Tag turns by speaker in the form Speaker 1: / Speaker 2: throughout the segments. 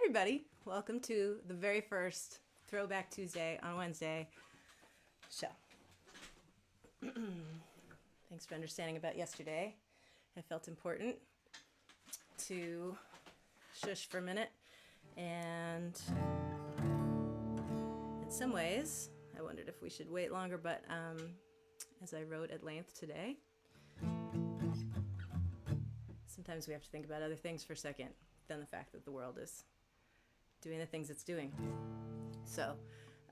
Speaker 1: everybody. Welcome to the very first Throwback Tuesday on Wednesday show. Thanks for understanding about yesterday. I felt important to shush for a minute, and in some ways I wondered if we should wait longer, but as I wrote at length today, sometimes we have to think about other things for a second than the fact that the world is doing the things it's doing. So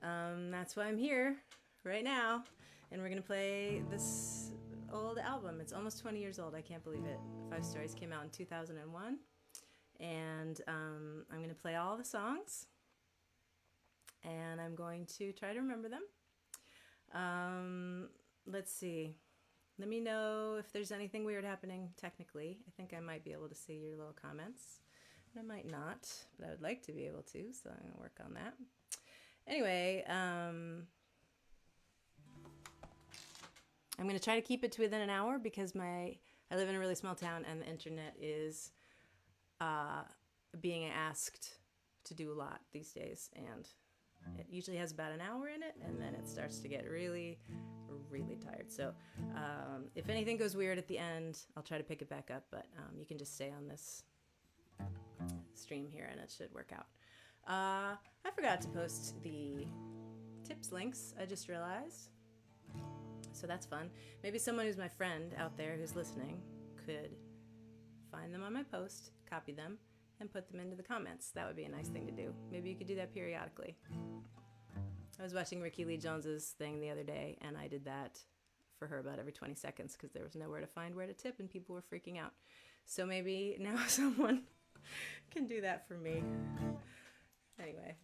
Speaker 1: that's why I'm here right now, and we're going to play this old album. It's almost 20 years old. I can't believe it. Five Stories came out in 2001, and I'm going to play all the songs, and I'm going to try to remember them. Let's see. Let me know if there's anything weird happening technically. I think I might be able to see your little comments. I might not, but I would like to be able to, so I'm going to work on that. Anyway, I'm going to try to keep it to within an hour because I live in a really small town and the internet is being asked to do a lot these days, and it usually has about an hour in it, and then it starts to get really, really tired. So if anything goes weird at the end, I'll try to pick it back up, but you can just stay on this stream here and it should work out. I forgot to post the tips links, I just realized. So that's fun. Maybe someone who's my friend out there who's listening could find them on my post, copy them, and put them into the comments. That would be a nice thing to do. Maybe you could do that periodically. I was watching Ricky Lee Jones's thing the other day, and I did that for her about every 20 seconds because there was nowhere to find where to tip and people were freaking out. So maybe now someone can do that for me. Anyway,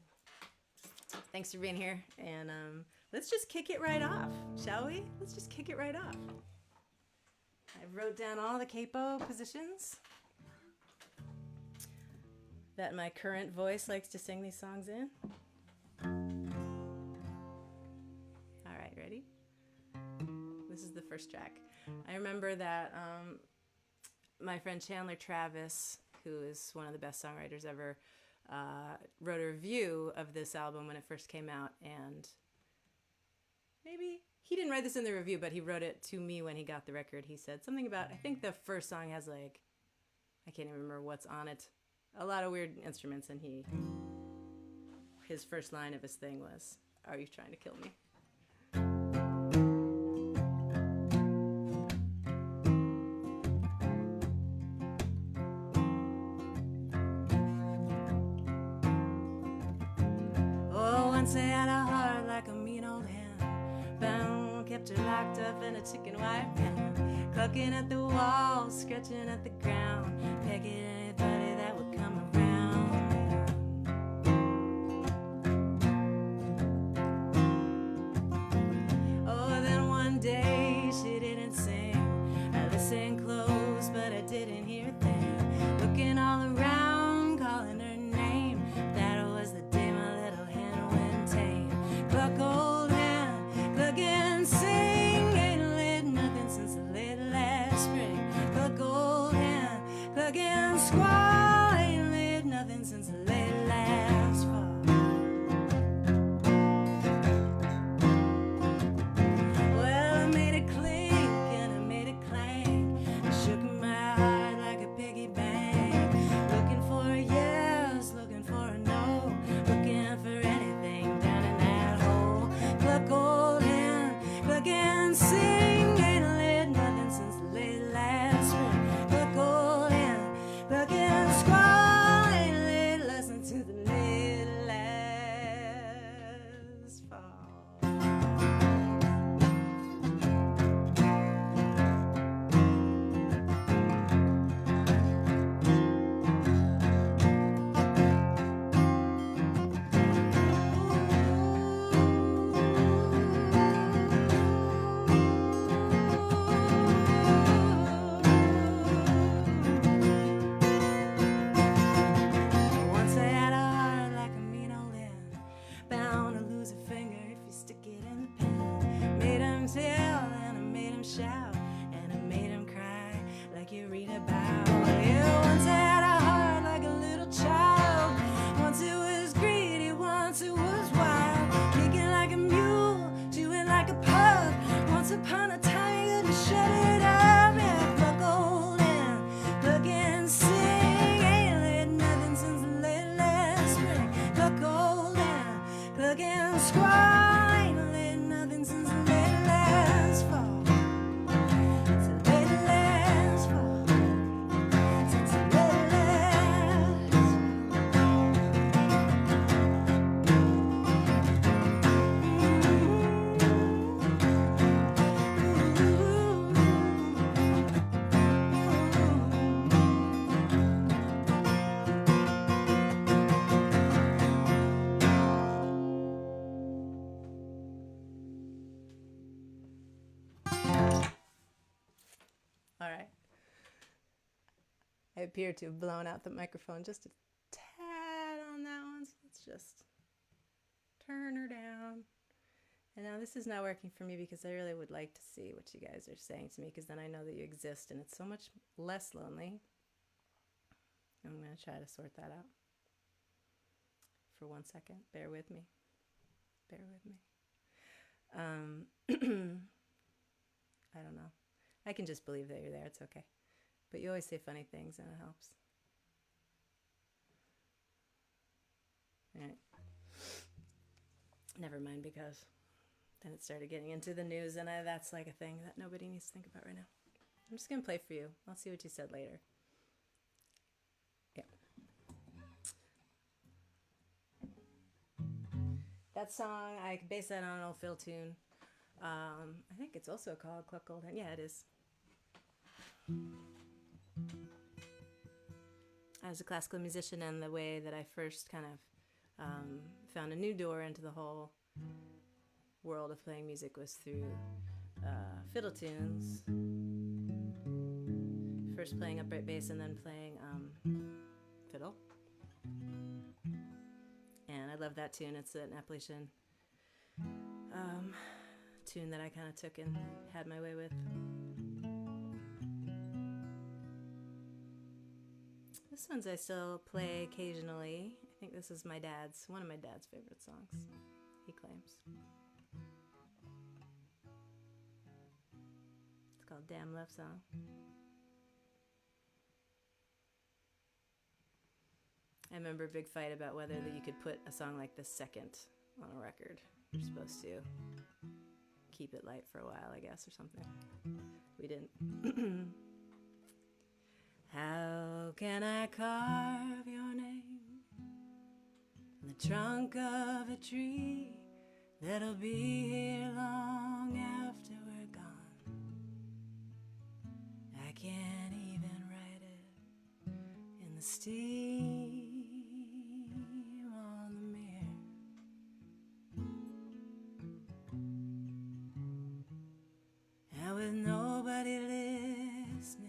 Speaker 1: thanks for being here, and let's just kick it right off, shall we? Let's just kick it right off. I wrote down all the capo positions that my current voice likes to sing these songs in. All right, ready? This is the first track. I remember that my friend Chandler Travis, who is one of the best songwriters ever, wrote a review of this album when it first came out, and maybe he didn't write this in the review, but he wrote it to me when he got the record. He said something about, I think the first song has I can't even remember what's on it, a lot of weird instruments, and his first line of his thing was, "Are you trying to kill me?" Once I had a heart like a mean old hen, bound, kept her locked up in a chicken wire pen, clucking at the walls, scratching at the ground, pecking anybody that would come around. Oh, then one day she didn't sing. I listened close, but I didn't hear a thing. Looking all around, calling her name. That was the day my little hen went tame. Cluck, old hen, cluck and sing. Ain't lit nothing since the late last spring. Cluck, old hen, cluck and squawk. squall. Ain't lit nothing since the late last fall. Since the late last fall. Since the late last fall. All right. I appear to have blown out the microphone just a tad on that one, so let's just turn her down. And now this is not working for me because I really would like to see what you guys are saying to me, because then I know that you exist and it's so much less lonely. I'm going to try to sort that out. For 1 second. Bear with me. Bear with me. I don't know. I can just believe that you're there. It's okay. But you always say funny things and it helps. All right. Never mind, because then it started getting into the news, and that's like a thing that nobody needs to think about right now. I'm just going to play for you. I'll see what you said later. Yeah. That song, I based that on an old Phil tune. I think it's also called Cluck Old Hen. Yeah, it is. I was a classical musician, and the way that I first kind of found a new door into the whole world of playing music was through fiddle tunes. First playing upright bass and then playing fiddle. And I love that tune. It's an Appalachian tune that I kind of took and had my way with. This one's I still play occasionally. I think this is one of my dad's favorite songs, he claims. It's called Damn Love Song. I remember a big fight about whether that you could put a song like this second on a record. You're supposed to keep it light for a while, I guess, or something. We didn't. How can I carve your name in the trunk of a tree that'll be here long after we're gone? I can't even write it in the steam on the mirror. And with nobody listening,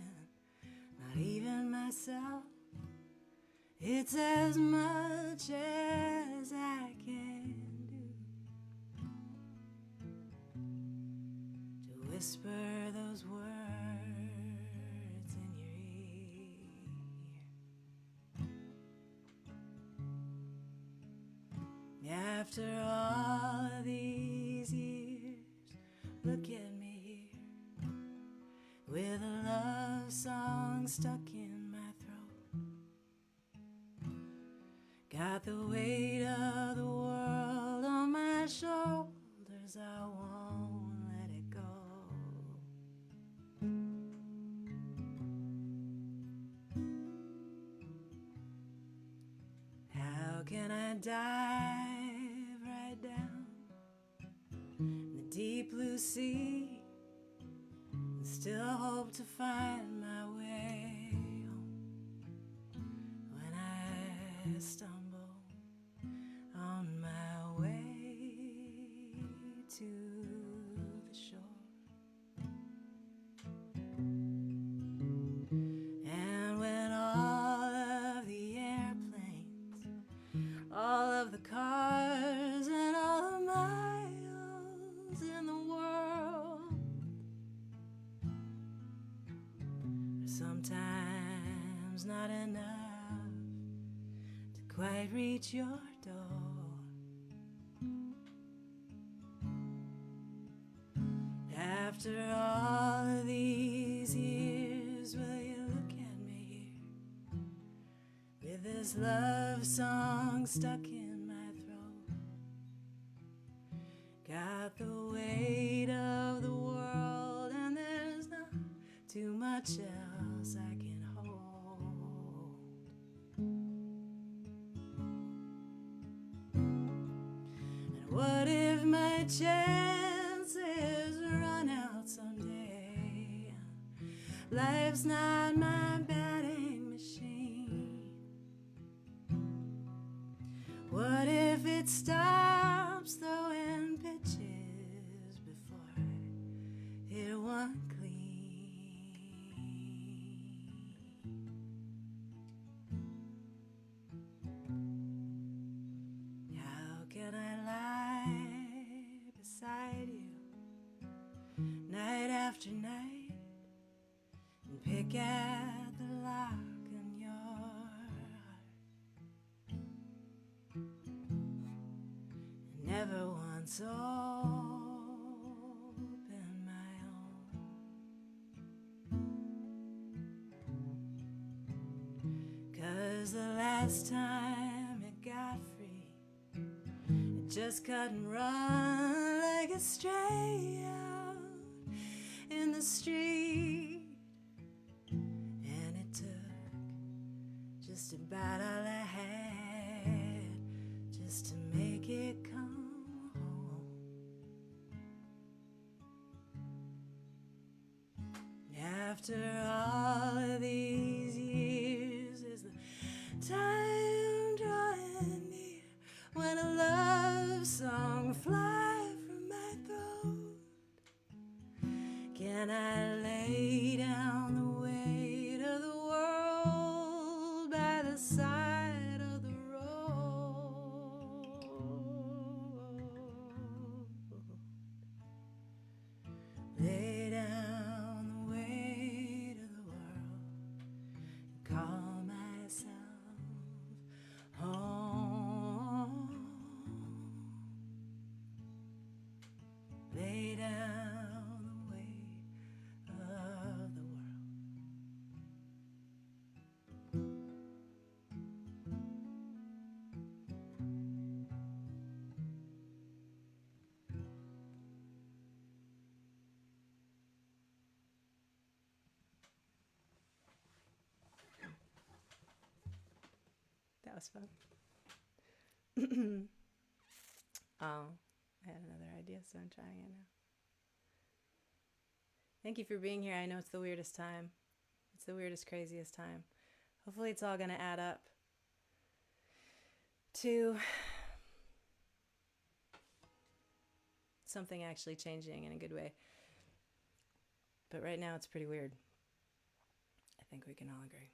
Speaker 1: not even myself, it's as much as I can do to whisper those words in your ear. After all of these years, look at me here with a love song stuck in my throat. Got the weight of the world on my shoulders, I won't let it go. How can I dive right down in the deep blue sea and still hope to find my way home when I stumble on my way to the shore? And when all of the airplanes, all of the cars, and all the miles in the world are sometimes not enough to quite reach your door. After all of these years, will you look at me here with this love song stuck in my throat? much else I can hold. And what if my chances run out someday? Life's not my batting machine. What if it stops throwing pitches before I hit one clean? How can I lie beside you night after night and pick at the lock in your heart? Never once open my own. 'Cause the last time it got free, it just cut and run like a stray out in the street. And it took just about all I had just to make it come home. After all of these years, is the time drawing near when a love song fly from my throat? Can I lay down the weight of the world by the side of the road? Lay down the weight of the world and call myself home. Lay down the weight of the world. That was fun. Oh, I had another idea, so I'm trying it now. Thank you for being here. I know it's the weirdest time. It's the weirdest, craziest time. Hopefully it's all going to add up to something actually changing in a good way. But right now it's pretty weird. I think we can all agree.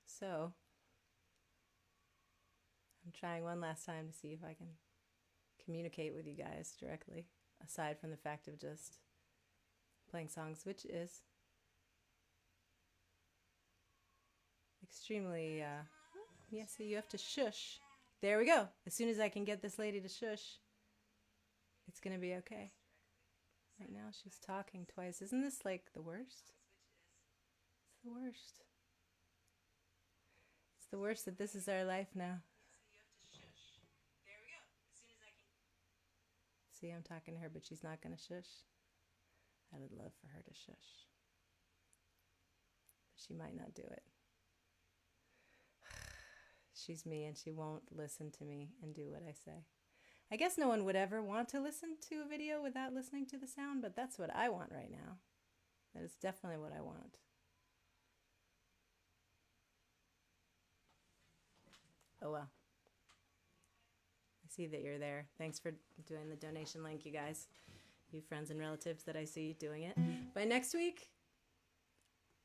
Speaker 1: So I'm trying one last time to see if I can communicate with you guys directly, aside from the fact of just playing songs, which is extremely, yeah, see, you have to shush. There we go. As soon as I can get this lady to shush, it's going to be okay. Right now she's talking twice. Isn't this like the worst? It's the worst. It's the worst that this is our life now. See, I'm talking to her, but she's not going to shush. I would love for her to shush. But she might not do it. She's me, and she won't listen to me and do what I say. I guess no one would ever want to listen to a video without listening to the sound, but that's what I want right now. That is definitely what I want. Oh well. I see that you're there. Thanks for doing the donation link, you guys. You friends and relatives that I see doing it. By next week,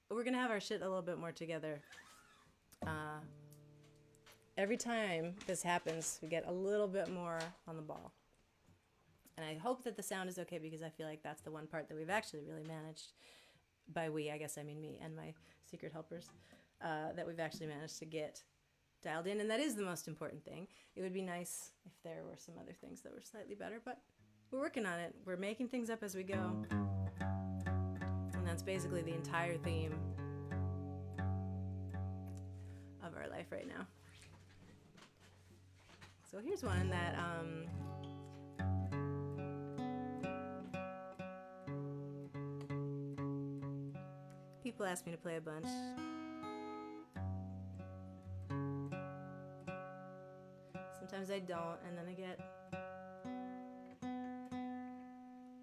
Speaker 1: we're going to have our shit a little bit more together. Every time this happens, we get a little bit more on the ball. And I hope that the sound is okay, because I feel like that's the one part that we've actually really managed. By we, I guess I mean me and my secret helpers, that we've actually managed to get dialed in. And that is the most important thing. It would be nice if there were some other things that were slightly better, but we're working on it. We're making things up as we go. And that's basically the entire theme of our life right now. So here's one that People ask me to play a bunch. Sometimes I don't, and then I get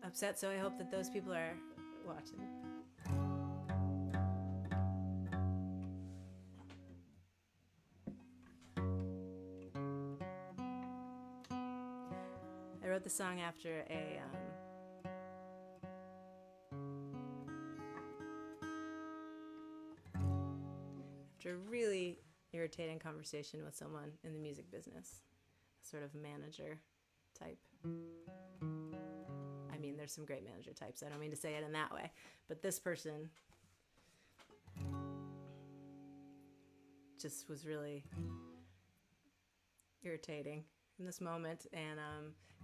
Speaker 1: upset, so I hope that those people are watching. I wrote the song after a really irritating conversation with someone in the music business, a sort of manager type. I mean, there's some great manager types. I don't mean to say it in that way, but this person just was really irritating in this moment. And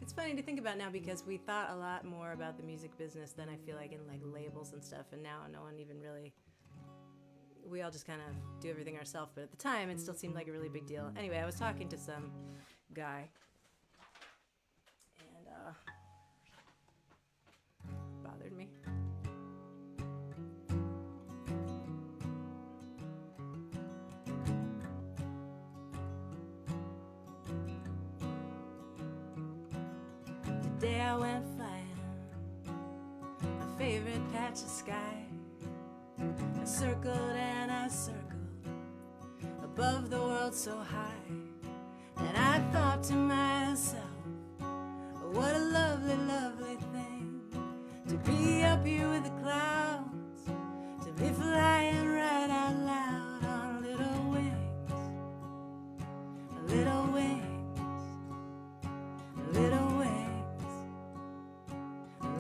Speaker 1: it's funny to think about now, because we thought a lot more about the music business than I feel like in like labels and stuff, and now no one even really, we all just kind of do everything ourselves, but at the time it still seemed like a really big deal. Anyway, I was talking to some guy, and bothered me. Today I went flying, my favorite patch of sky. I circled and I circled above the world so high, and I thought to myself, what a lovely, lovely thing to be up here with the clouds, to be flying right out loud on little wings, little wings, little wings,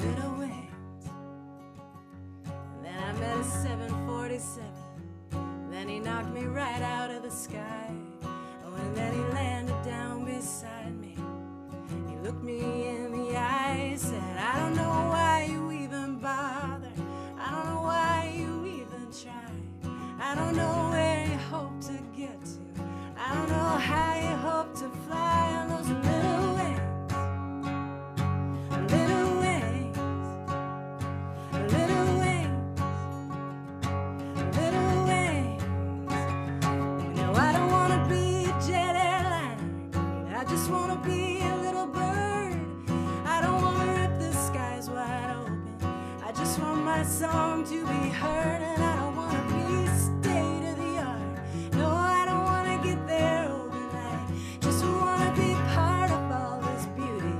Speaker 1: little wings. And then I met a 747, then he knocked me right out of the sky. Oh, and then he landed down beside me. He looked me in the eye, said, I don't know why you even bother, I don't know why you even try, I don't know where you hope to get to, I don't know how you hope to fly on those little wings, little wings, little wings, little wings. No, I don't want to be a jet airliner, I just want to be a little bird. I don't want to rip the skies wide open, I just want my song to be heard. And I don't want to be state of the art, no, I don't want to get there overnight, just want to be part of all this beauty,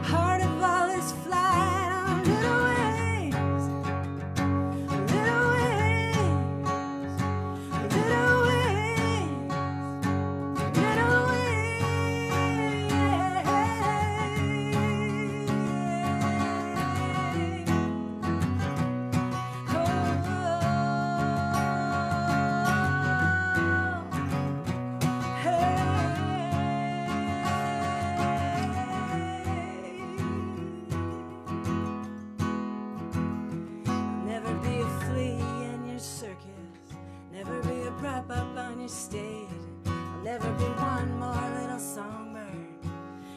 Speaker 1: part of all this flight on little wings, little wings, little wings, little wings, Never be a flea in your circus, never be a prop up on your stage. I'll never be one more little songbird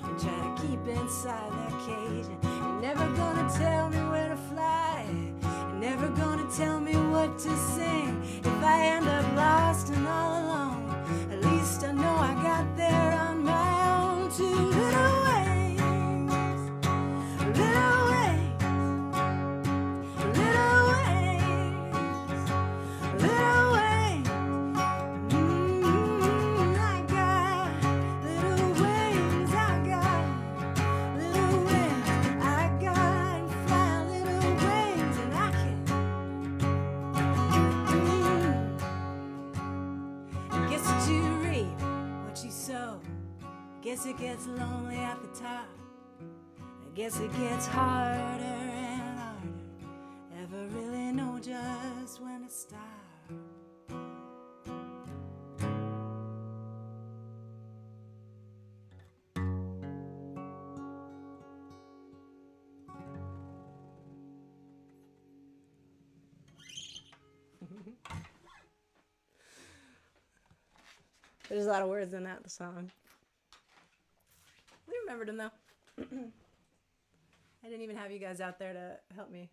Speaker 1: and try to keep inside that cage. You're never gonna tell me where to fly, you're never gonna tell me what to sing. If I end up lost and all alone, at least I know I got there on my own. Two little wings, little wings, little wings, little wings. I got little wings, I got little wings, I got fly little wings, and I can. Guess that you reap what you sow. Guess it gets lonely at the top. I guess it gets harder and harder. Ever really know just when to stop? There's a lot of words in that song. We remembered them though. I didn't even have you guys out there to help me.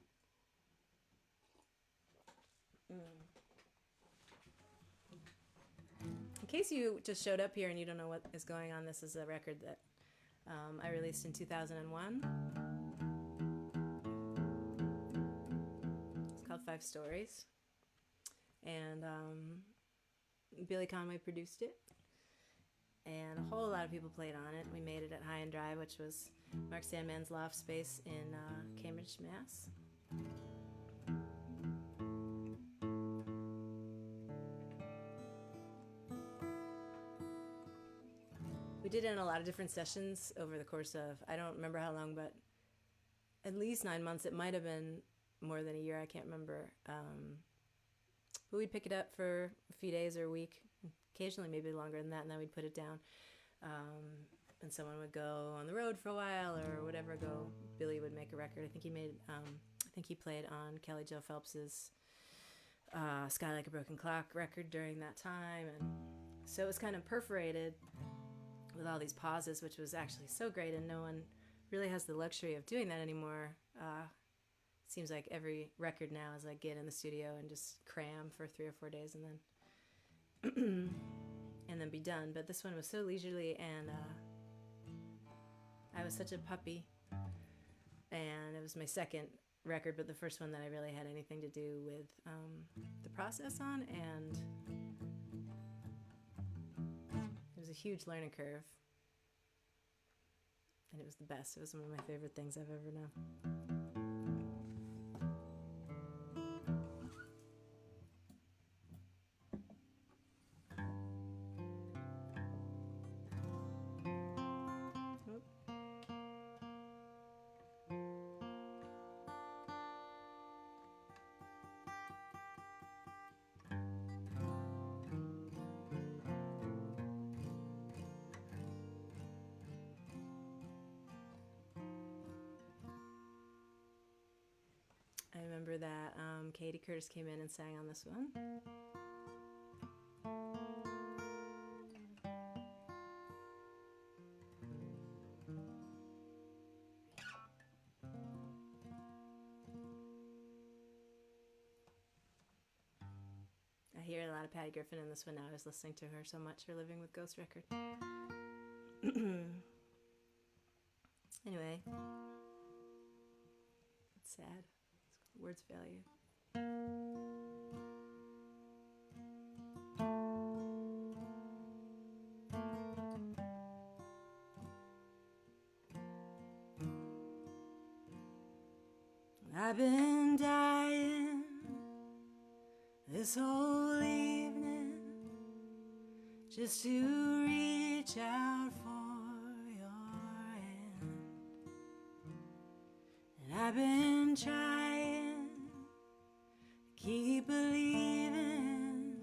Speaker 1: case you just showed up here and you don't know what is going on, this is a record that I released in 2001. It's called 5 Stories. And Billy Conway produced it. And a whole lot of people played on it. We made it at High and Dry, which was Mark Sandman's loft space in Cambridge, Mass. We did it in a lot of different sessions over the course of, I don't remember how long, but at least 9 months. It might have been more than a year, I can't remember. But we'd pick it up for a few days or a week, occasionally maybe longer than that, and then we'd put it down. And someone would go on the road for a while or whatever, Billy would make a record. I think he played on Kelly Jo Phelps's Sky Like a Broken Clock record during that time. And so it was kind of perforated with all these pauses, which was actually so great, and no one really has the luxury of doing that anymore. Seems like every record now is like get in the studio and just cram for 3 or 4 days and then and then be done. But this one was so leisurely, and I was such a puppy, and it was my second record, but the first one that I really had anything to do with the process on, and it was a huge learning curve, and it was the best. It was one of my favorite things I've ever known. I remember that Katie Curtis came in and sang on this one. I hear a lot of Patty Griffin in this one now. I was listening to her so much, her Living with Ghosts record. Anyway, it's sad. Words fail you. I've been dying this whole evening just to reach out for your hand, and I've been trying to keep believing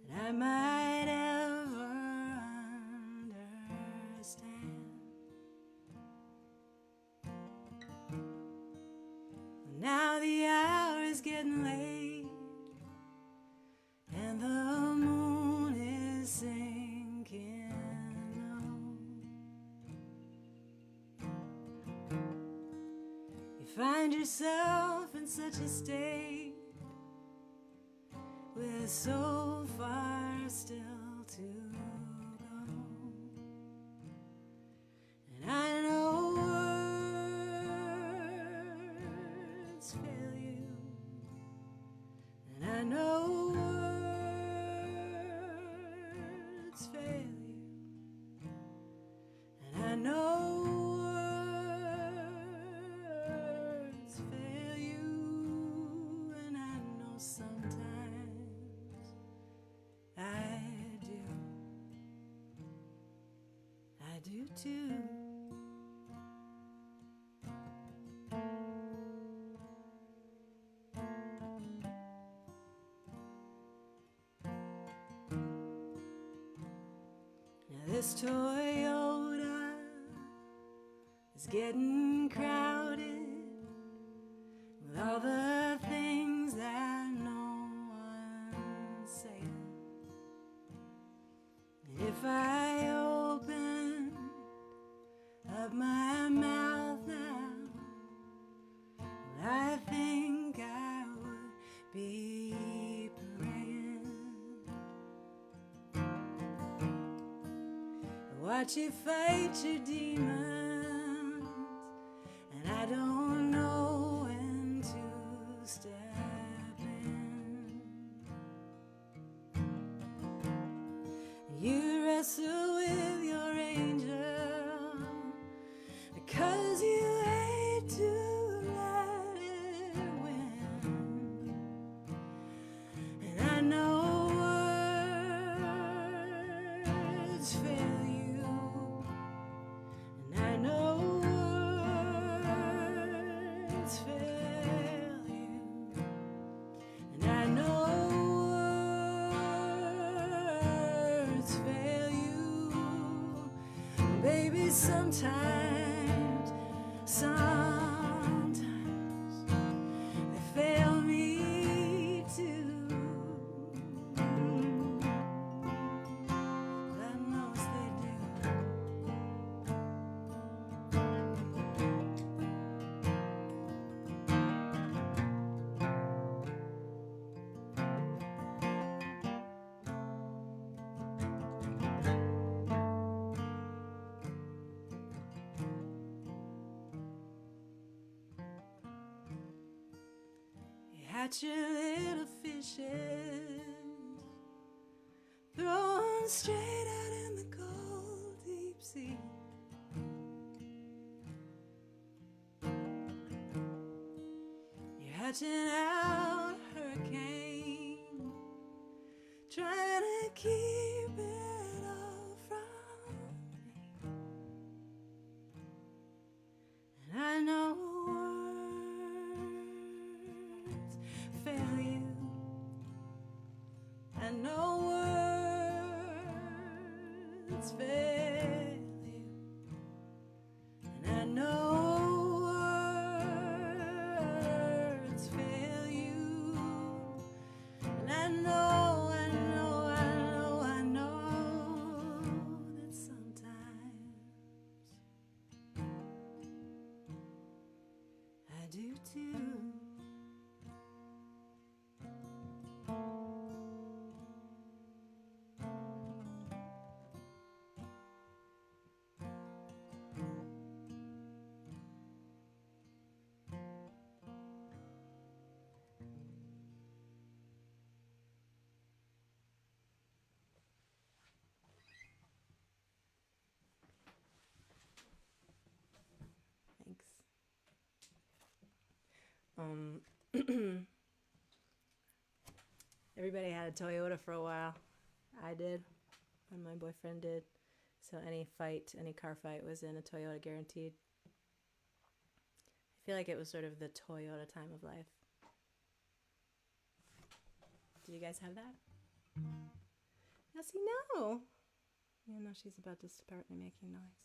Speaker 1: that I might ever understand. Now the hour is getting late, and the moon is sinking low. You find yourself in such a state with so far still to go, and I know words fail you, and I know words fail you, and I know words fail you, and I know sometimes I do too. Now this Toyota is getting crowded with all the things that no one's saying. And if I open up my mouth now, well, I think I would be praying. watch you fight your demons, and I don't know when to step in. You wrestle with your angel because you hate to let it win. And I know words fail you, and I know words fail you, and I know words fail you, baby. Sometimes they fail me too. God knows they do. You hatch your little fishes, throw 'em straight out in the cold deep sea. You're hatching out a hurricane, trying to keep it all from me. And I know words fail you, I know words fail you, and I know words fail you, and I know that sometimes I do too. Thanks. Everybody had a Toyota for a while. I did, and my boyfriend did. So any car fight was in a Toyota guaranteed. I feel like it was sort of the Toyota time of life. Did you guys have that? Elsie, no. Yeah, no, she's about to start making noise.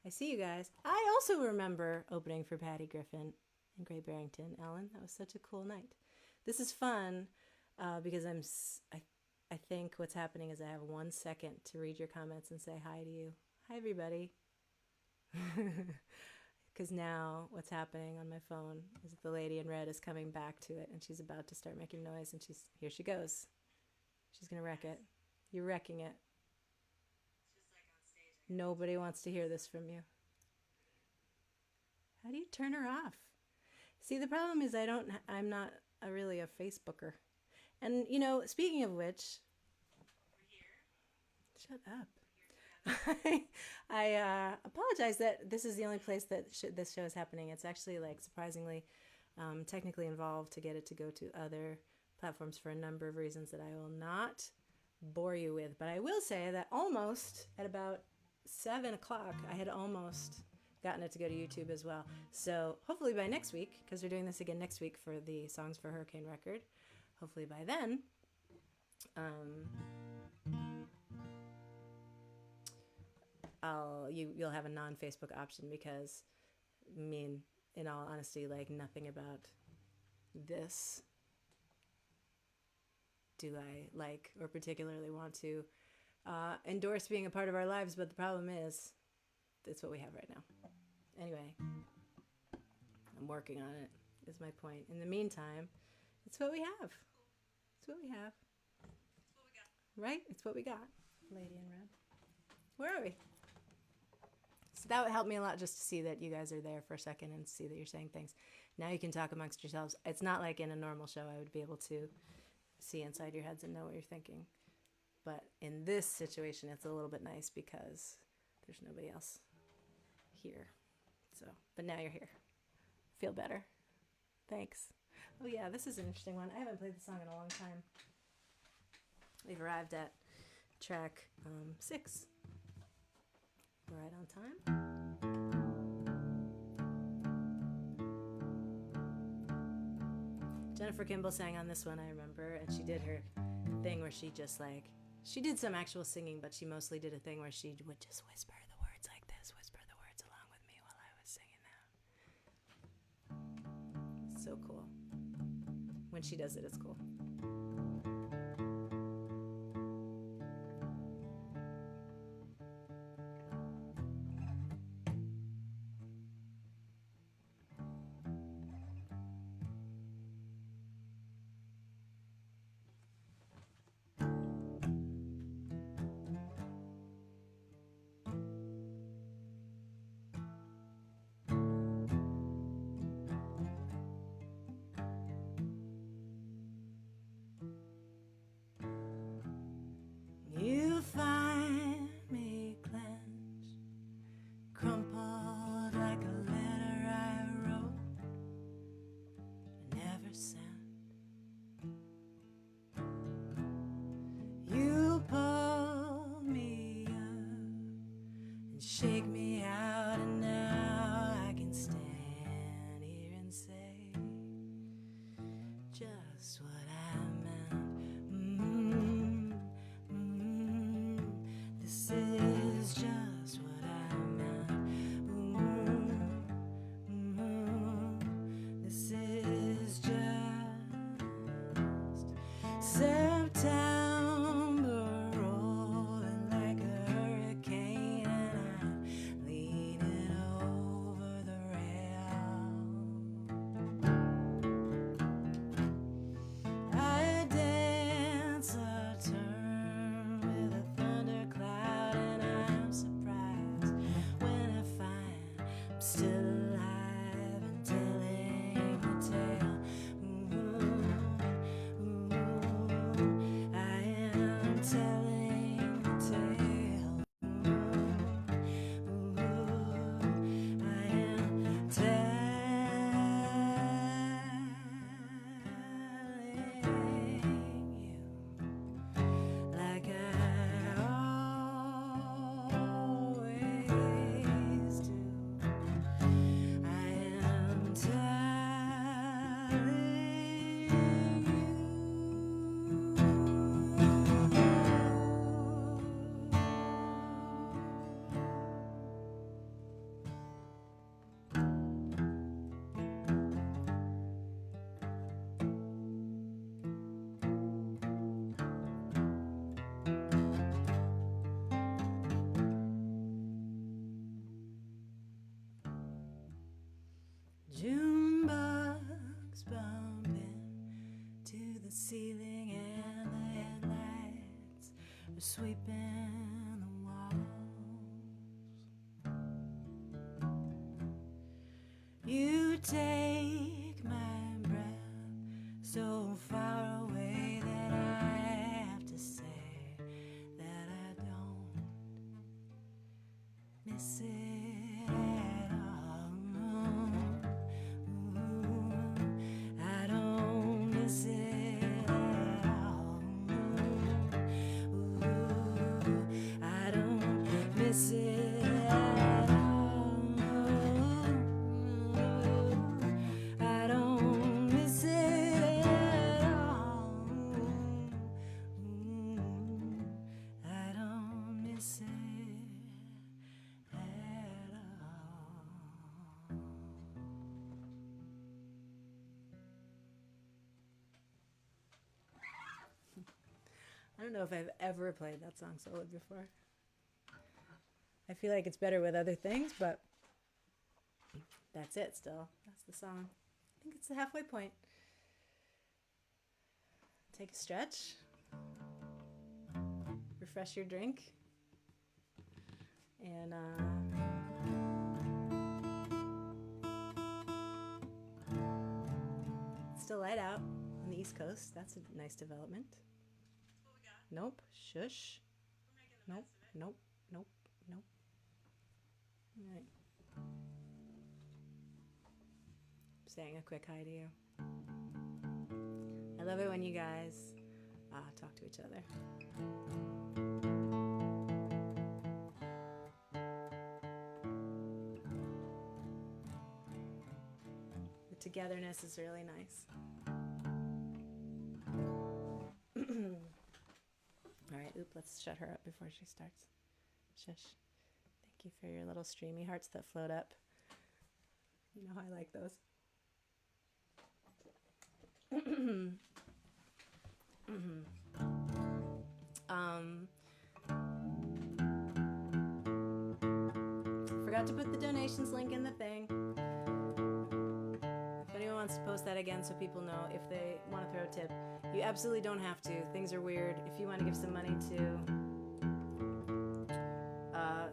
Speaker 1: I see you guys. I also remember opening for Patty Griffin in Great Barrington, Ellen. That was such a cool night. This is fun because I think what's happening is I have 1 second to read your comments and say hi to you. Hi, everybody. Because now what's happening on my phone is that the lady in red is coming back to it, and she's about to start making noise, and here she goes. She's going to wreck it. You're wrecking it. Nobody wants to hear this from you. How do you turn her off? See, the problem is I'm not really a Facebooker. And, speaking of which, shut up. I apologize that this is the only place that this show is happening. It's actually surprisingly technically involved to get it to go to other platforms for a number of reasons that I will not bore you with. But I will say that almost at about 7 o'clock, I had almost gotten it to go to YouTube as well. So hopefully by next week, because we're doing this again next week for the Songs for Hurricane record, hopefully by then, you'll have a non-Facebook option, because in all honesty, nothing about this do I like or particularly want to endorse being a part of our lives, but the problem is it's what we have right now. Anyway, I'm working on it, is my point. In the meantime, it's what we have. It's what we have. It's what we got. Right? It's what we got. Lady in red. Where are we? So that would help me a lot, just to see that you guys are there for a second and see that you're saying things. Now you can talk amongst yourselves. It's not like in a normal show I would be able to see inside your heads and know what you're thinking. But in this situation, it's a little bit nice because there's nobody else here. So, but now you're here. Feel better. Thanks. Oh yeah, this is an interesting one. I haven't played the song in a long time. We've arrived at track 6. Right on time. Jennifer Kimball sang on this one, I remember, and she did her thing where she just like, she did some actual singing, but she mostly did a thing where she would just whisper the words like this, whisper the words along with me while I was singing that. So cool. When she does it, it's cool. You find me clenched, crumpled like a letter I wrote, never sent. You pull me up and shake me out, and now I can stand here and say just what I meant. This is just what I meant. This is just September rolling like a hurricane, and I'm leaning over the rail. I dance a turn with a thundercloud, and I'm surprised when I find I'm still alive and telling the tale. I am telling the tale. I am telling you like I always do. I am telling you. Junebug's bumping to the ceiling, and the headlights are sweeping the walls. You take my breath so far away that I have to say that I don't miss it at all. I don't miss it at all. I don't miss it at all. I don't miss it at all. I don't miss it at all. I don't know if I've ever played that song solo before. I feel like it's better with other things, but that's it still. That's the song. I think it's the halfway point. Take a stretch. Refresh your drink. And still light out on the East Coast. That's a nice development. Nope. Shush. Nope. Nope. Nope. Nope. All right. Saying a quick hi to you. I love it when you guys talk to each other. The togetherness is really nice. All right, let's shut her up before she starts. Shush. Thank you for your little streamy hearts that float up. You know how I like those. Forgot to put the donations link in the thing. If anyone wants to post that again so people know if they want to throw a tip, you absolutely don't have to. Things are weird. If you want to give some money to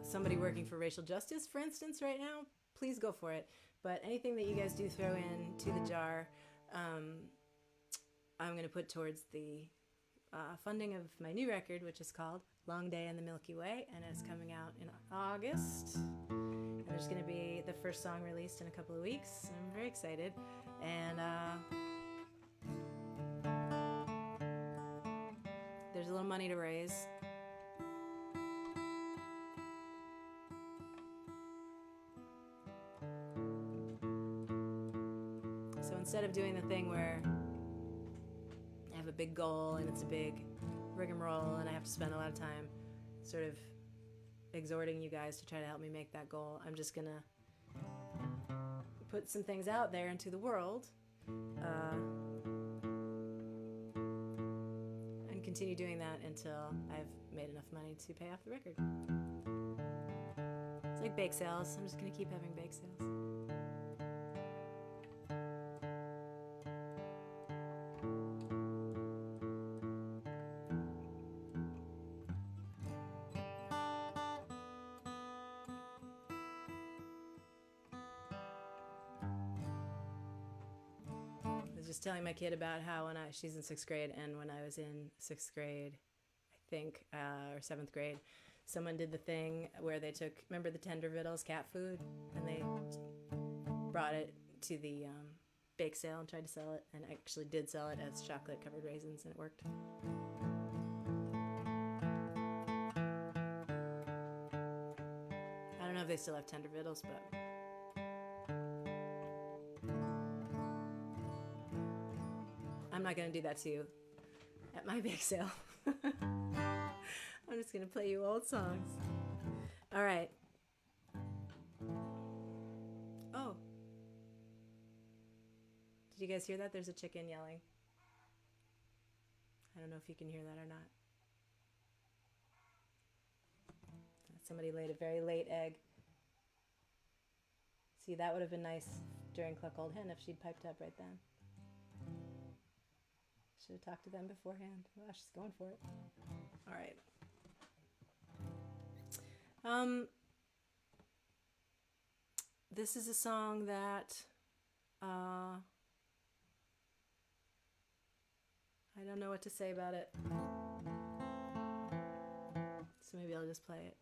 Speaker 1: somebody working for racial justice, for instance, right now, please go for it. But anything that you guys do throw in to the jar, I'm going to put towards the funding of my new record, which is called Long Day in the Milky Way, and it's coming out in August. And there's going to be the first song released in a couple of weeks. I'm very excited. And there's a little money to raise. So instead of doing the thing where I have a big goal and it's a big rigmarole and I have to spend a lot of time sort of exhorting you guys to try to help me make that goal, I'm just gonna put some things out there into the world and continue doing that until I've made enough money to pay off the record. It's like bake sales. I'm just gonna keep having bake sales. Just telling my kid about how she's in 6th grade, and when I was in 6th grade, I think, or 7th grade, someone did the thing where they took, remember the Tender Vittles cat food, and they brought it to the bake sale and tried to sell it, and actually did sell it as chocolate covered raisins, and it worked. I don't know if they still have Tender Vittles, but I'm not going to do that to you at my bake sale. I'm just going to play you old songs. All right. Oh. Did you guys hear that? There's a chicken yelling. I don't know if you can hear that or not. Somebody laid a very late egg. See, that would have been nice during Cluck Old Hen if she'd piped up right then. Should have talked to them beforehand. Wow, she's going for it. All right. This is a song that I don't know what to say about it. So maybe I'll just play it.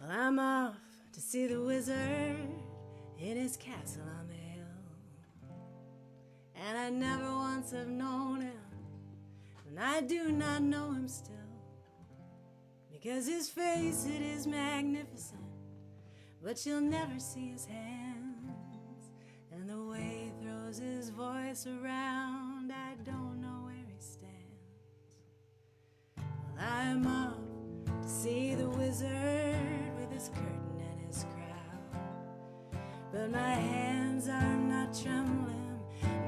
Speaker 1: Well, I'm off to see the wizard in his castle on the hill, and I never once have known him, and I do not know him still, because his face, it is magnificent, but you'll never see his hands, and the way he throws his voice around, I don't know where he stands. Well, I'm off to see the wizard with his curtain and his crowd, but my hands are not trembling,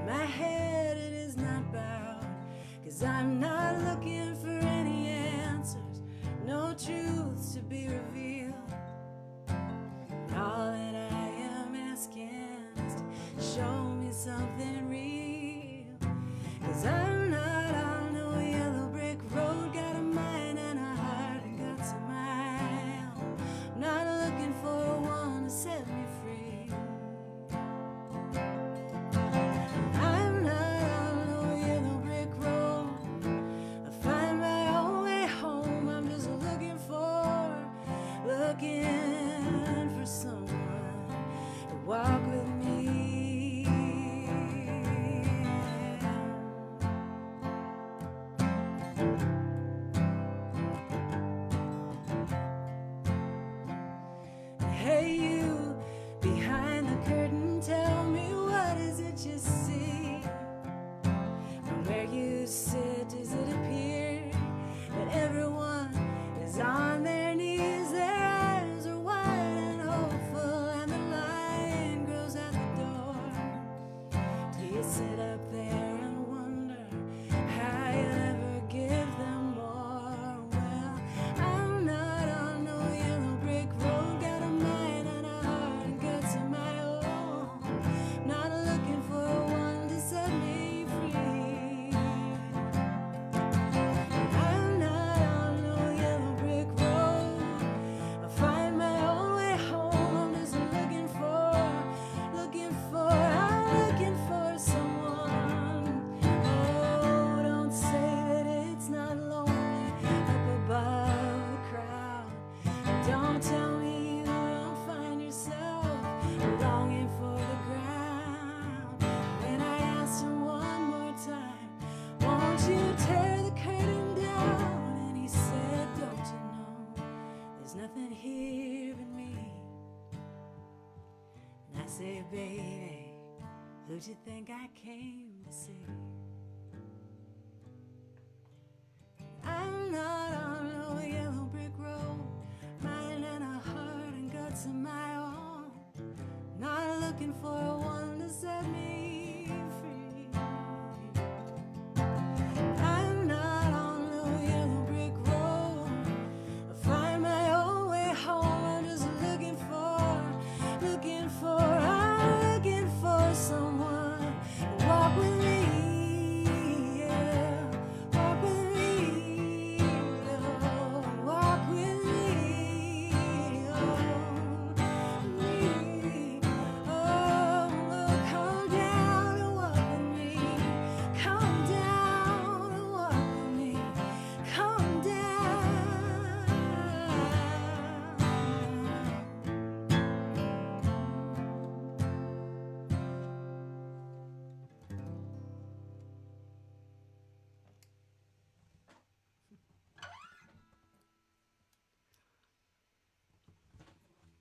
Speaker 1: my head it is not bowed, 'cause I'm not looking for any answers, no truths to be revealed. All that I am asking is to show me something real, 'cause I'm not Hey baby, who'd you think I came to see? I'm not on no yellow brick road, mind and a heart and guts of my own, not looking for one to set me free. I'm not on no yellow brick road, I find my own way home. I'm just looking for someone to walk with me, yeah, walk with me, oh, walk with me, oh, come down and walk with me, come down and walk with me, come down.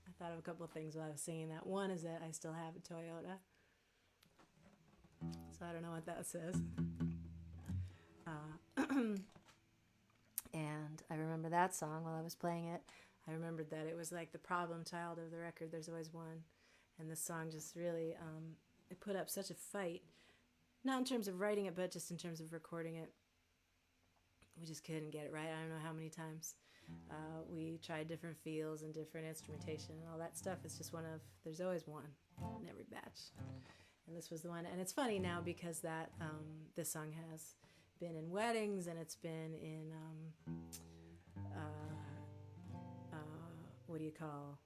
Speaker 1: I thought of a couple of things while I was singing that. One is that I still have a Toyota, so I don't know what that says. And I remember that song while I was playing it. I remembered that it was like the problem child of the record, There's Always One. And this song just really, it put up such a fight. Not in terms of writing it, but just in terms of recording it. We just couldn't get it right. I don't know how many times. We tried different feels and different instrumentation and all that stuff. It's just one of, there's always one in every batch. And this was the one. And it's funny now because that this song has been in weddings and it's been in, what do you call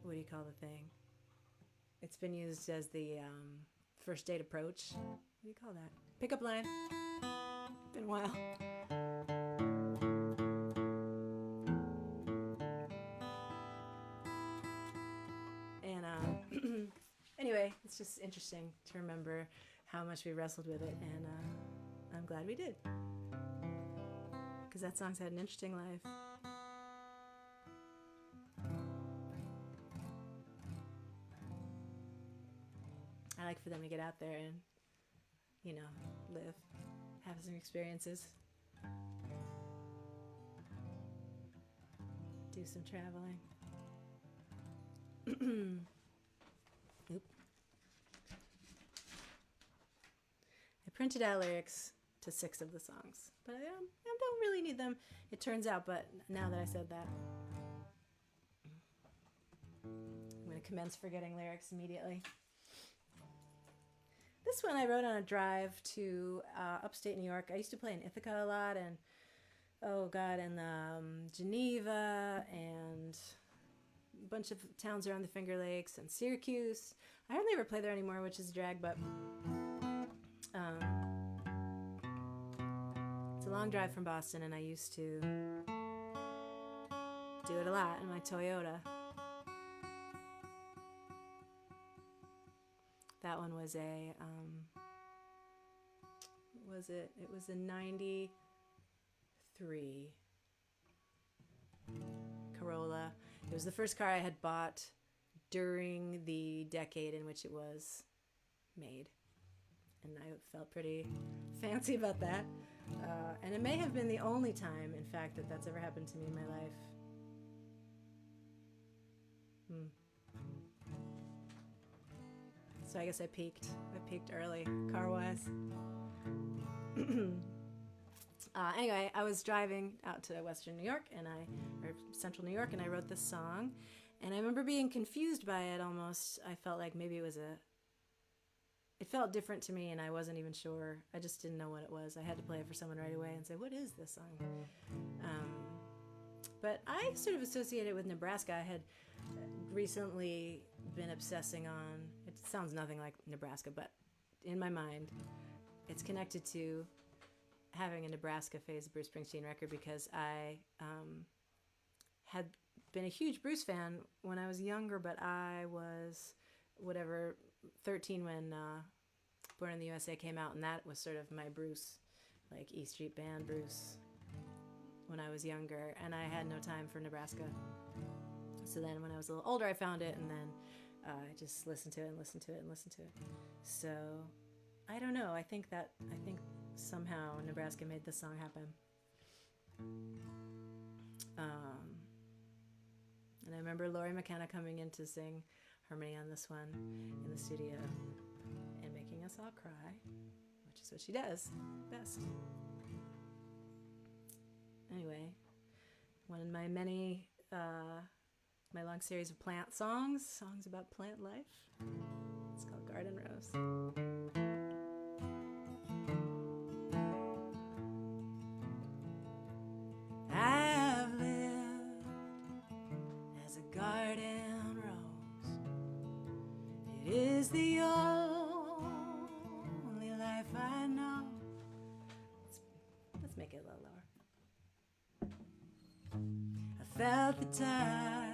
Speaker 1: the thing? It's been used as the first date approach. What do you call that? Pickup line. Been a while. And anyway, it's just interesting to remember how much we wrestled with it, and I'm glad we did, because that song's had an interesting life. I like for them to get out there and, you know, live, have some experiences, do some traveling. Oop. I printed out lyrics to 6 of the songs, but I don't really need them, it turns out, but now that I said that, I'm going to commence forgetting lyrics immediately. This one I wrote on a drive to upstate New York. I used to play in Ithaca a lot, and Geneva, and a bunch of towns around the Finger Lakes, and Syracuse. I hardly ever play there anymore, which is a drag, but it's a long drive from Boston, and I used to do it a lot in my Toyota. That one was a, it was a 93 Corolla. It was the first car I had bought during the decade in which it was made. And I felt pretty fancy about that. And it may have been the only time, in fact, that that's ever happened to me in my life. So I guess I peaked early, car-wise. Anyway, I was driving out to Western New York, or Central New York, and I wrote this song. And I remember being confused by it almost. I felt like maybe it felt different to me, and I wasn't even sure. I just didn't know what it was. I had to play it for someone right away and say, what is this song? But I sort of associated it with Nebraska. I had recently been obsessing on, it sounds nothing like Nebraska, but in my mind, it's connected to having a Nebraska phase Bruce Springsteen record, because I had been a huge Bruce fan when I was younger, but I was 13 when Born in the USA came out, and that was sort of my Bruce, like E Street Band Bruce, when I was younger, and I had no time for Nebraska. So then when I was a little older, I found it, and then I just listen to it and listen to it and listen to it. So I don't know. I think somehow Nebraska made this song happen. And I remember Lori McKenna coming in to sing harmony on this one in the studio and making us all cry, which is what she does best. Anyway, one of my many, my long series of plant songs about plant life. It's called Garden Rose. I've lived as a garden rose. It is the only life I know. Let's make it a little lower. I felt the touch,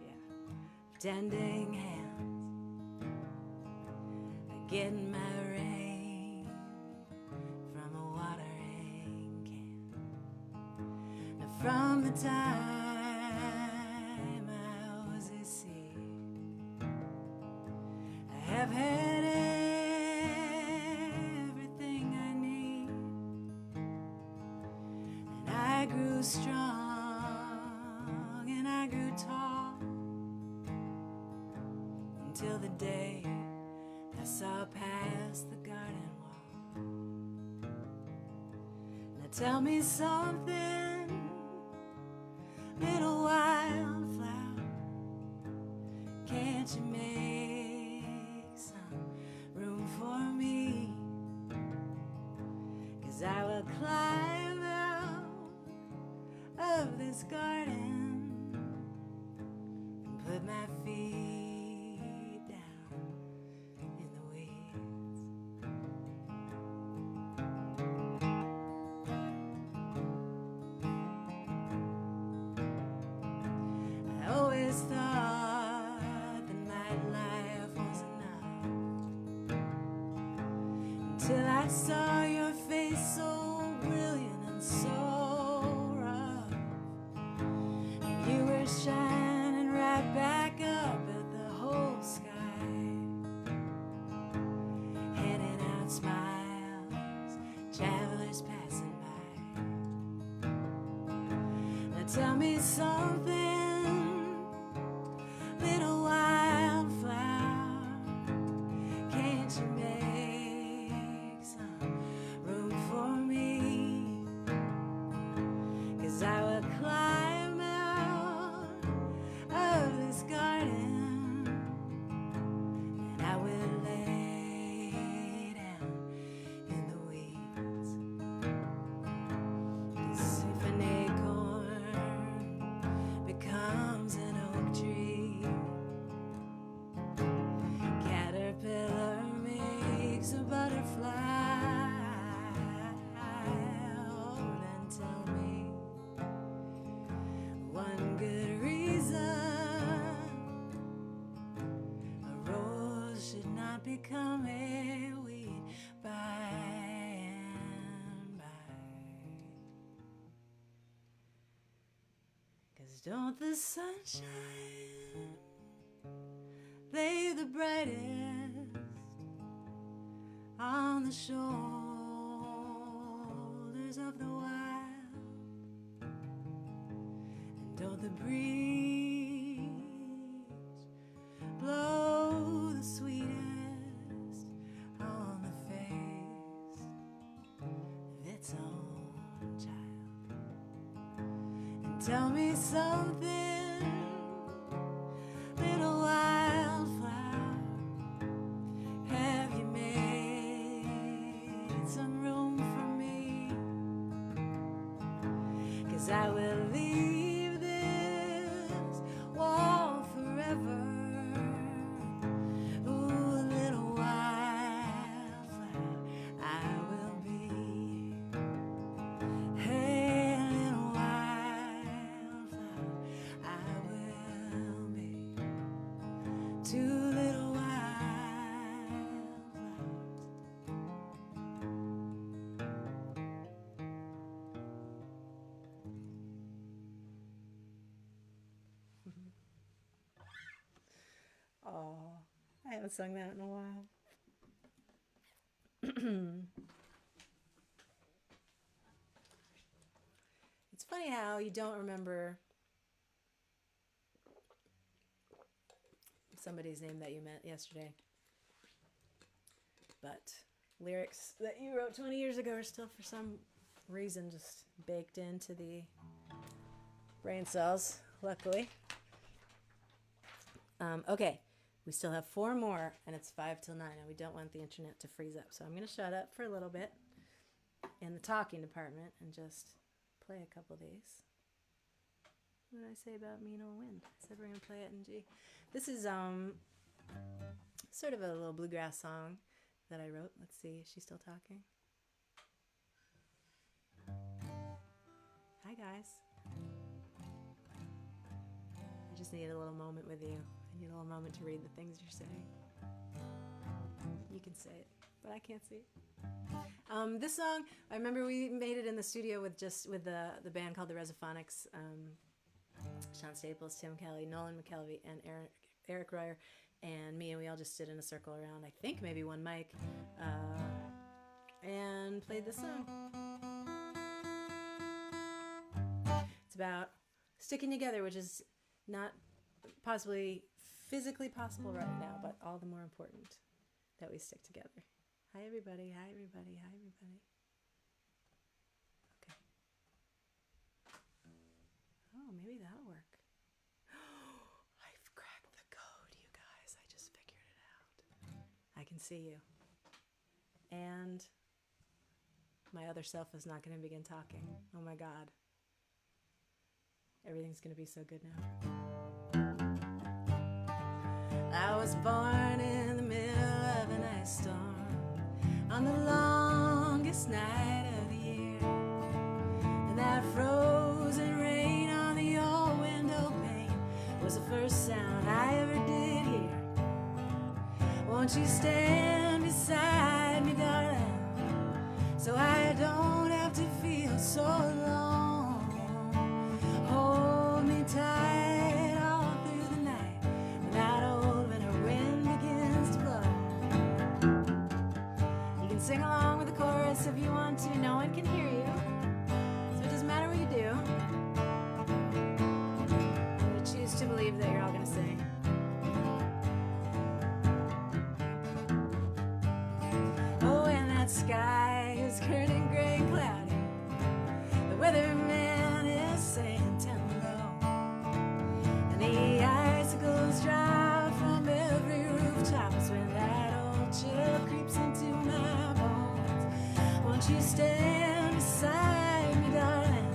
Speaker 1: of tending hands. I get my rain from a watering can. Now from the time I was a seed, I have had everything I need, and I grew strong and I grew tall until the day I saw past the garden wall. Now tell me something, little wildflower, can't you make some room for me? 'Cause I will climb out of this garden and put my feet down in the weeds. I always thought that my life was enough until I saw your face so brilliant and so rough, and you were shining right back up at the whole sky, handing out smiles, travelers passing by. Now tell me something, little wildflower, can't you make some room for me? 'Cause I will climb out of this garden and I will lay down in the weeds. 'Cause if an acorn becomes an oak tree, caterpillar makes a butterfly. Oh, then tell me one good reason a rose should not become a weed by and by. 'Cause don't the sunshine lay the brightest on the shoulders of the wild, and don't the breeze blow the sweetest on the face of its own child? And tell me something, little wildflower, have you made some room for me? 'Cause I will leave this wall forever. Ooh, a little wildflower I will be. Hey, a little wildflower I will be. Two little wildflowers. haven't sung that in a while. It's funny how you don't remember somebody's name that you met yesterday, but lyrics that you wrote 20 years ago are still for some reason just baked into the brain cells, luckily. Okay, we still have 4 more, and it's 5 till 9, and we don't want the internet to freeze up, so I'm going to shut up for a little bit in the talking department and just play a couple of these. What did I say about Mean Old Wind? I said we're going to play it in G. This is sort of a little bluegrass song that I wrote. Let's see, is she still talking? Hi guys. I just need a little moment with you. I need a little moment to read the things you're saying. You can say it, but I can't see it. This song, I remember we made it in the studio with the band called the Resophonics. Sean Staples, Tim Kelly, Nolan McKelvey, and Eric Royer, and me, and we all just stood in a circle around, I think maybe one mic, and played this song. It's about sticking together, which is not possibly physically possible right now, but all the more important that we stick together. Hi everybody, hi everybody, hi everybody. Okay. Oh, maybe that'll work. I've cracked the code, you guys. I just figured it out. I can see you. And my other self is not going to begin talking. Oh my God. Everything's going to be so good now. I was born in the middle of an ice storm on the longest night of the year. And that frozen rain on the old window pane was the first sound I ever did hear. Won't you stand beside me, darling, so I don't have to feel so alone. Hold me tight all through the night when that old winter wind begins to blow. You can sing along with the chorus if you want to. No one can hear you, so it doesn't matter what you do. I'm going to choose to believe that you're all going to sing. Oh, and that sky is curtain gray and cloudy. The weatherman is saying 10 below, and the icicles drop from every rooftop. It's when that old chill creeps into my bones. Won't you stand beside me, darling,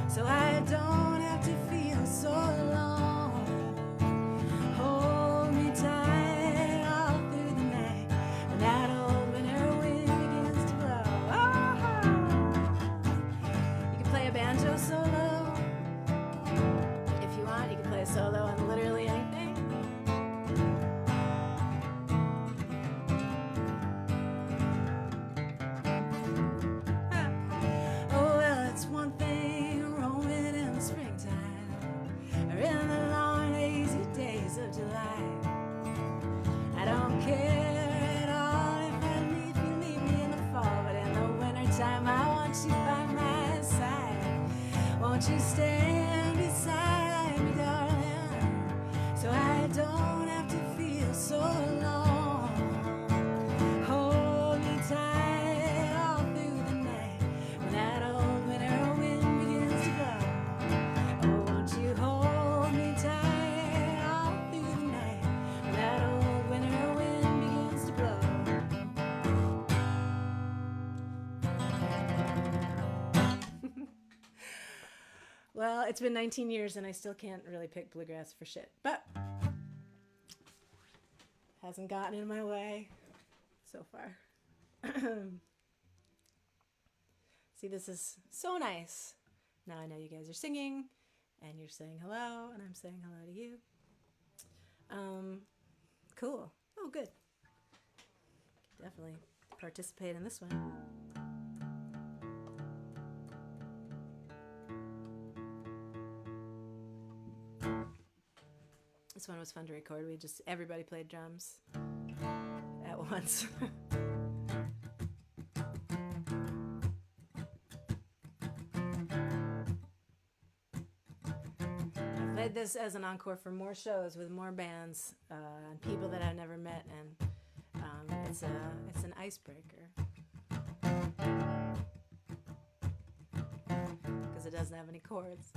Speaker 1: so I don't have to feel so alone. Hold me tight all through the night when that old winter wind begins to blow. Oh, you can play a banjo solo if you want. You can play a solo on literally anything. Oh, well, it's one thing roaming in the springtime or in the long lazy days of July. I don't care at all if you leave me in the fall, but in the wintertime I want you by my side. Won't you stand beside me, darling, so I don't have to feel so alone. Hold me tight all through the night when that old winter wind begins to blow. Oh, won't you hold me tight all through the night when that old winter wind begins to blow. Well, it's been 19 years and I still can't really pick bluegrass for shit, but hasn't gotten in my way so far. See, this is so nice. Now I know you guys are singing and you're saying hello and I'm saying hello to you. Cool. Oh, good. Definitely participate in this one. This one was fun to record. Everybody played drums. once. I've played this as an encore for more shows with more bands and people that I've never met, and it's an icebreaker because it doesn't have any chords.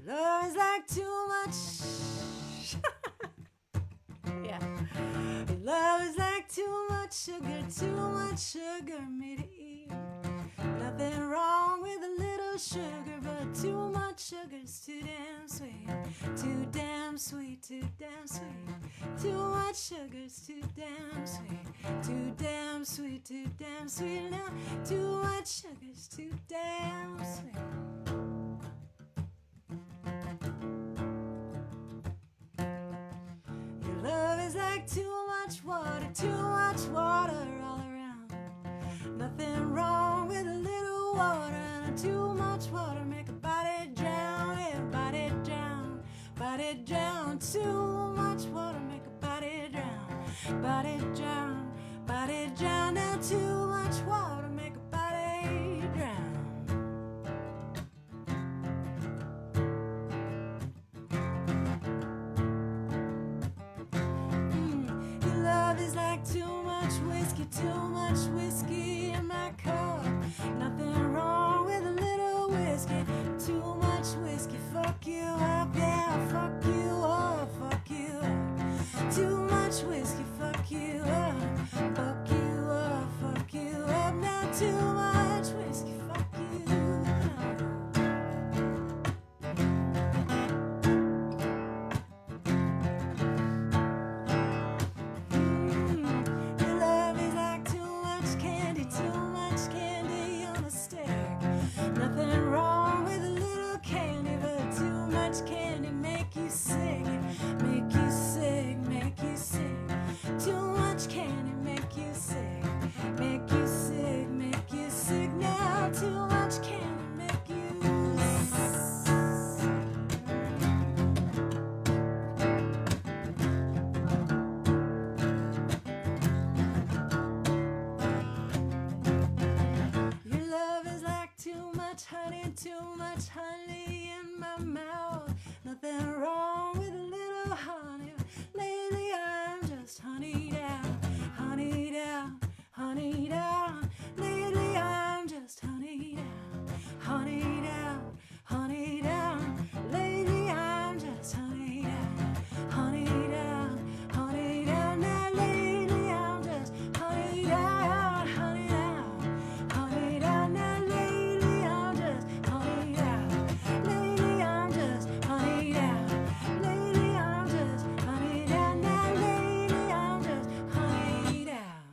Speaker 1: Love is like too much. Yeah. Love is like too much sugar me to eat. Nothing wrong with a little sugar, but too much sugar's too damn sweet. Too damn sweet, too damn sweet. Too much sugar's too damn sweet. Too damn sweet, too damn sweet. Now, too much sugar's too damn sweet. Love is like too much water all around. Nothing wrong with a little water, and too much water make a body drown. Yeah, body drown, body drown. Too much water make a body drown. Body drown, body drown. Now too much water make a body drown. Love is like too much whiskey in my cup. Nothing wrong with a little whiskey. Too much whiskey, fuck you up, yeah, fuck you up, fuck you up. Too much whiskey, fuck you up, fuck you up, fuck you up. Now too much whiskey, fuck you up. Nothing wrong with a little candy, but too much candy make you sick, make you sick, make you sick. Too much candy make you sick, make you sick, make you sick. Now too much candy make you Your love is like too much honey in my mouth. Nothing wrong with a little honey. Lately I'm just honey down, honey down, honey down. Lately I'm just honey down, honey down, honey down. Lately I'm just honey down, honey down, honey down. Now lately I'm just honey down, honey down, honey down. Now lately I'm just honey down. Lately I'm just honey down. Lately I'm just honey down. Now lately I'm just honey down.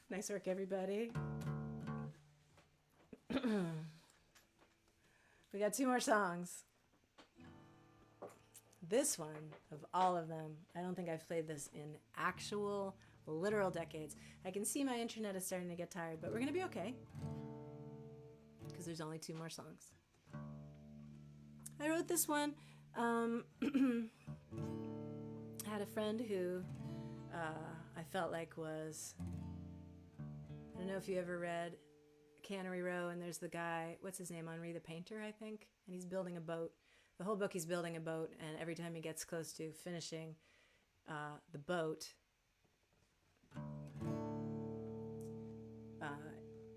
Speaker 1: Nice work, everybody. We got two more songs. This one, of all of them, I don't think I've played this in actual, literal decades. I can see my internet is starting to get tired, but we're going to be okay because there's only two more songs. I wrote this one. I had a friend who I felt like was, I don't know if you ever read Cannery Row, and there's the guy, what's his name, Henri the Painter, I think, and he's building a boat. The whole book he's building a boat, and every time he gets close to finishing the boat,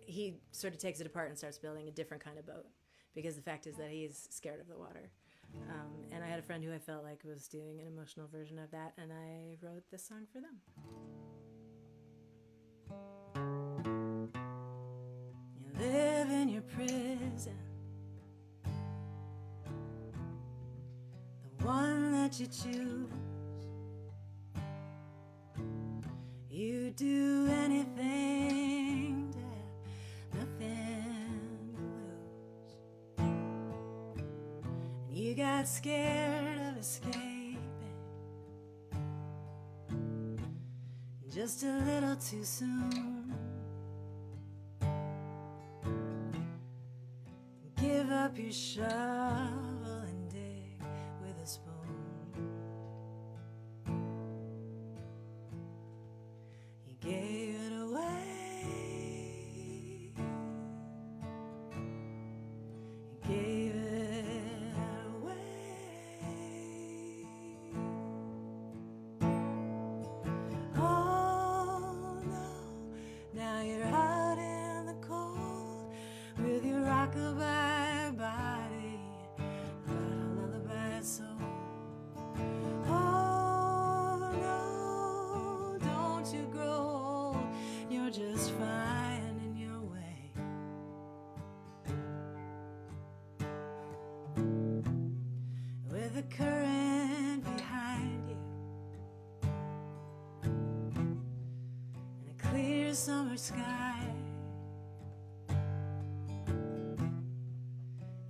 Speaker 1: he sort of takes it apart and starts building a different kind of boat, because the fact is that he's scared of the water. And I had a friend who I felt like was doing an emotional version of that, and I wrote this song for them. You live in your prison, the one that you choose. You do anything to have nothing to lose. And you got scared of escaping just a little too soon. Give up your shovel and dig with a spoon. just finding your way. With the current behind you and a clear summer sky,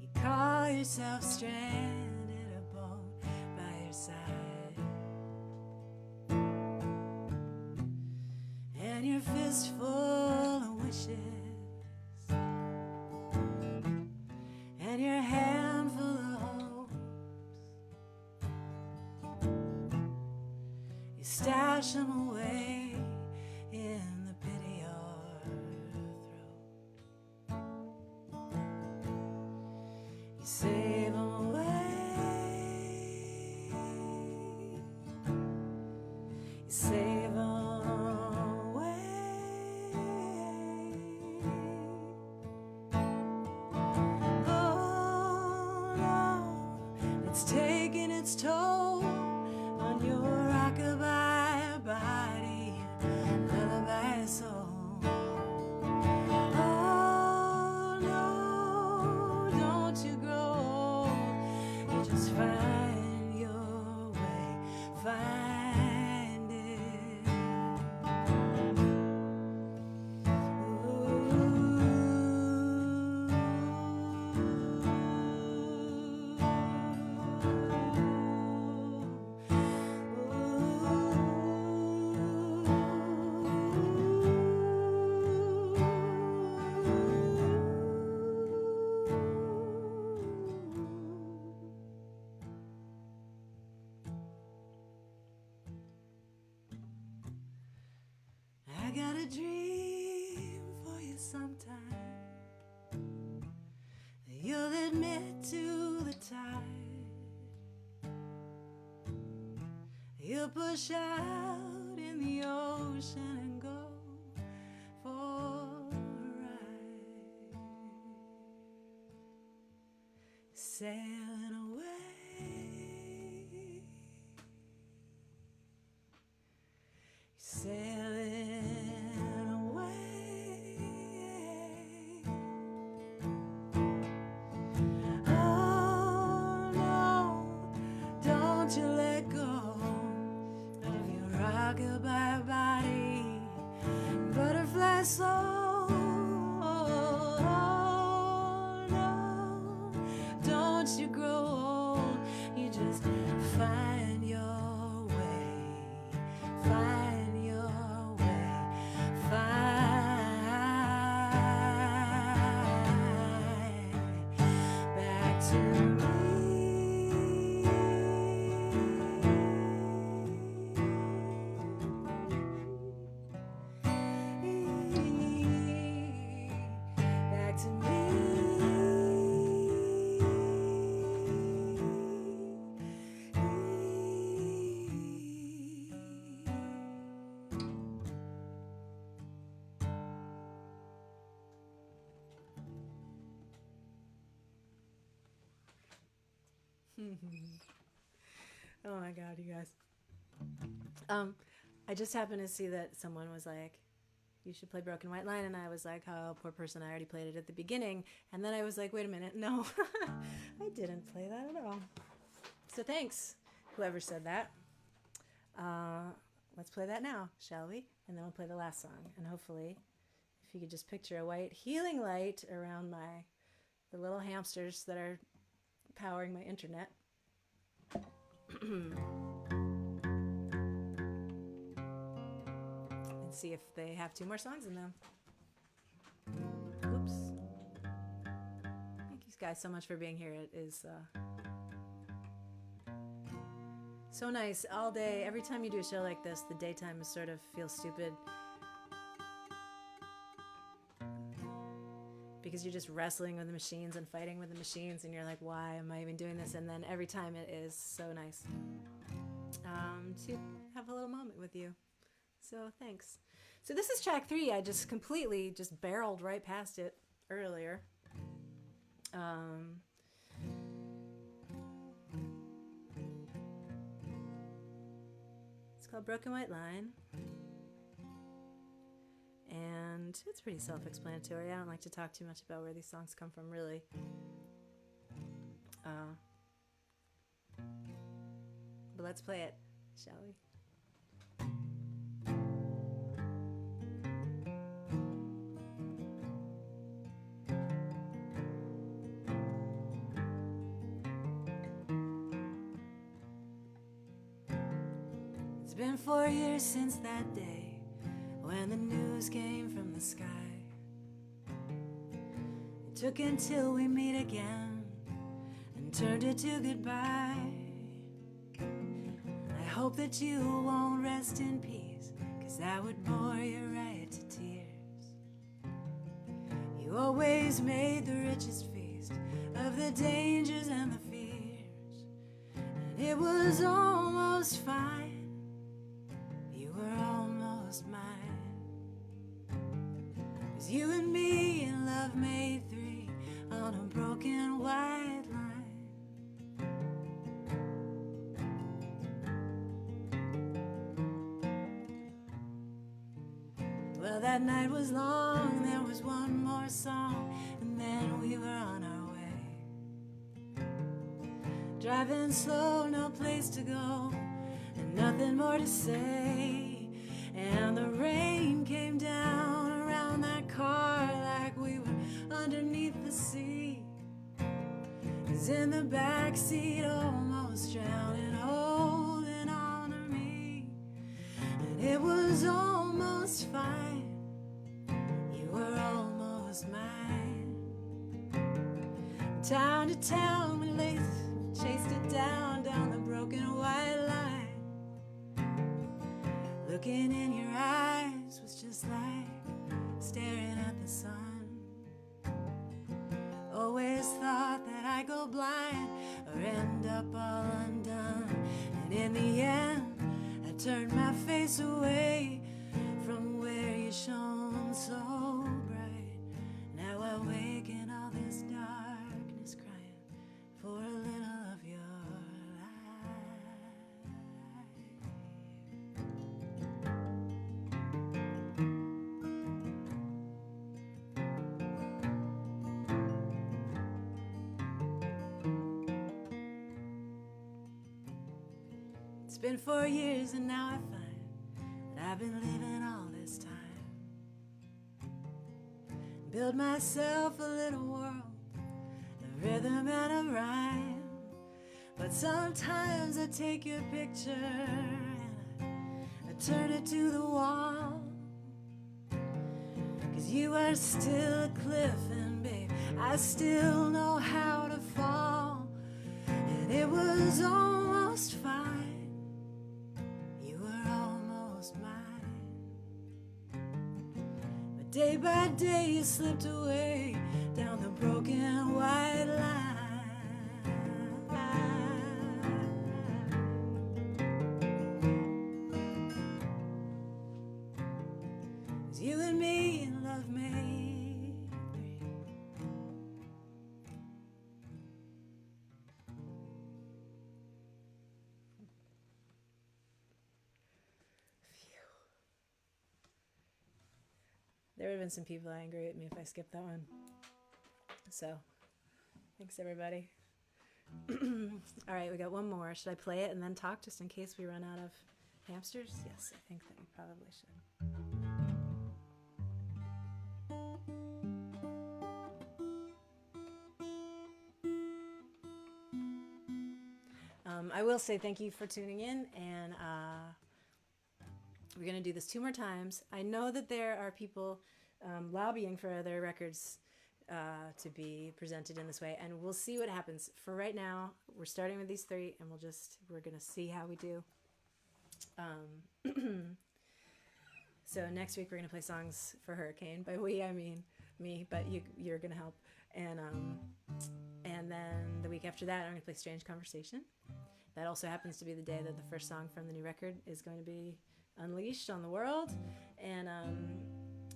Speaker 1: you call yourself stranded, a boat by your side, and your fist full of wishes and your hand full of hopes. You stash them away in the pit of your throat. You save them away. You save them away. Oh no, it's taking its toll on your rockabye body, lullaby soul. Oh no, don't you grow old, you just find your way, find it. I got a dream for you sometime that you'll admit to the tide. You'll push out in the ocean and go for a ride, sailing away, sailing away. Oh no, don't you let go of your rockabye body, butterfly soul. Oh no, don't you grow old, you just find your way, find your way, find back to me. Back to me. Oh my God, you guys. I just happened to see that someone was like, you should play Broken White Line, and I was like, oh, poor person, I already played it at the beginning. And then I was like, wait a minute, no, I didn't play that at all. So thanks, whoever said that. Let's play that now, shall we? And then we'll play the last song. And hopefully, if you could just picture a white healing light around the little hamsters that are powering my internet. And see if they have 2 more songs in them. Oops. Thank you guys so much for being here. It is so nice all day. Every time you do a show like this, the daytime is sort of feels stupid because you're just wrestling with the machines and fighting with the machines, and you're like, why am I even doing this? And then every time it is so nice to have a little moment with you. So thanks. So this is track 3. I just completely just barreled right past it earlier. It's called Broken White Line. and it's pretty self-explanatory. I don't like to talk too much about where these songs come from, really. But let's play it, shall we? It's been 4 years since that day when the news came from the sky. It took until we meet again and turned it to goodbye. I hope that you won't rest in peace, 'cause that would bore you right to tears. You always made the richest feast of the dangers and the fears, and it was almost fine. You were almost mine. 'Cause you and me in love made three on a broken white line. Well, that night was long, there was one more song, and then we were on our way. Driving slow, no place to go, and nothing more to say. And the rain came down around that car like we were underneath the sea. 'Cause in the backseat, almost drowning, holding on to me. And it was almost fine. You were almost mine. Town to town, we chased it down the broken white line. Looking in your eyes was just like staring at the sun. Always thought that I'd go blind or end up all undone. And in the end, I turned my face away from where you shone so bright. Now I wake in all this darkness, crying for a little of your It's been 4 years and now I find that I've been living all this time. Build myself a little world, a rhythm and a rhyme. But sometimes I take your picture and I turn it to the wall. 'Cause you are still a cliff and babe, I still know how to fall. And it was almost fine. Day by day you slipped away down the broken white line. 'Cause you and me in love made three. There would have been some people angry at me if I skipped that one. So, thanks everybody. All right, we got one more. Should I play it and then talk just in case we run out of hamsters? Yes, I think that we probably should. I will say thank you for tuning in, and we're going to do this 2 more times. I know that there are people lobbying for other records to be presented in this way, and we'll see what happens. For right now, we're starting with these 3, and we're going to see how we do. So next week we're going to play songs for Hurricane. By we, I mean me, but you're going to help. And then the week after that, I'm going to play Strange Conversation. That also happens to be the day that the first song from the new record is going to be unleashed on the world. And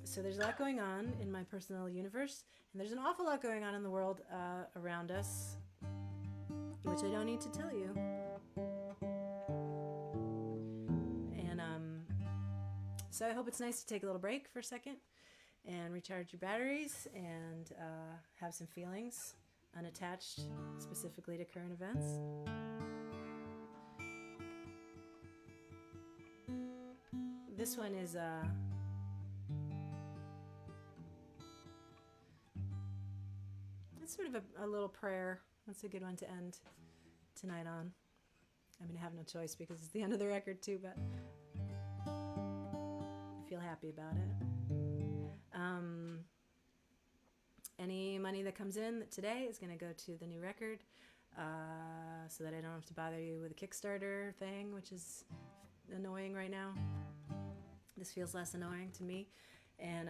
Speaker 1: so there's a lot going on in my personal universe, and there's an awful lot going on in the world around us, which I don't need to tell you. And So I hope it's nice to take a little break for a second and recharge your batteries and have some feelings unattached specifically to current events. This one is it's sort of a little prayer. That's a good one to end tonight on. I mean, I have no choice because it's the end of the record too, but I feel happy about it. Any money that comes in today is going to go to the new record, so that I don't have to bother you with a Kickstarter thing, which is annoying right now. This feels less annoying to me. And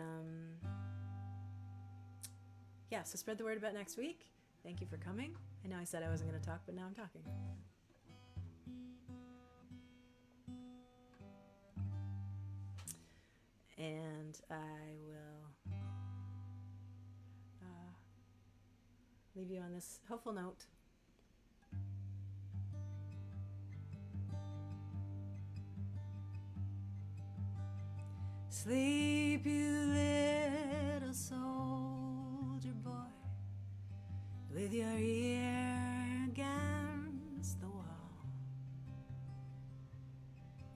Speaker 1: yeah, so spread the word about next week. Thank you for coming. I know I said I wasn't going to talk, but now I'm talking. And I will leave you on this hopeful note. Sleep, you little soldier boy, with your ear against the wall.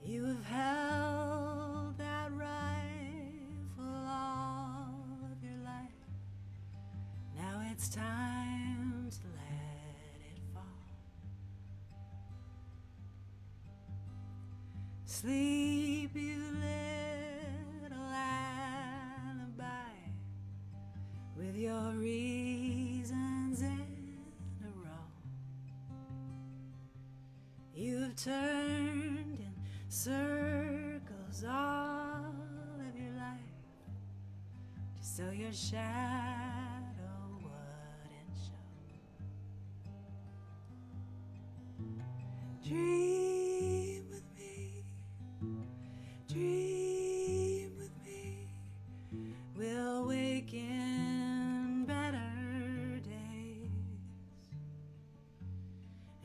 Speaker 1: You have held that rifle all of your life. Now it's time to let it fall. Sleep, you little alibi, with your reasons in a row. You've turned in circles all of your life, just so your shadow wouldn't show. Dream with me, dream with me. We'll wake in better days,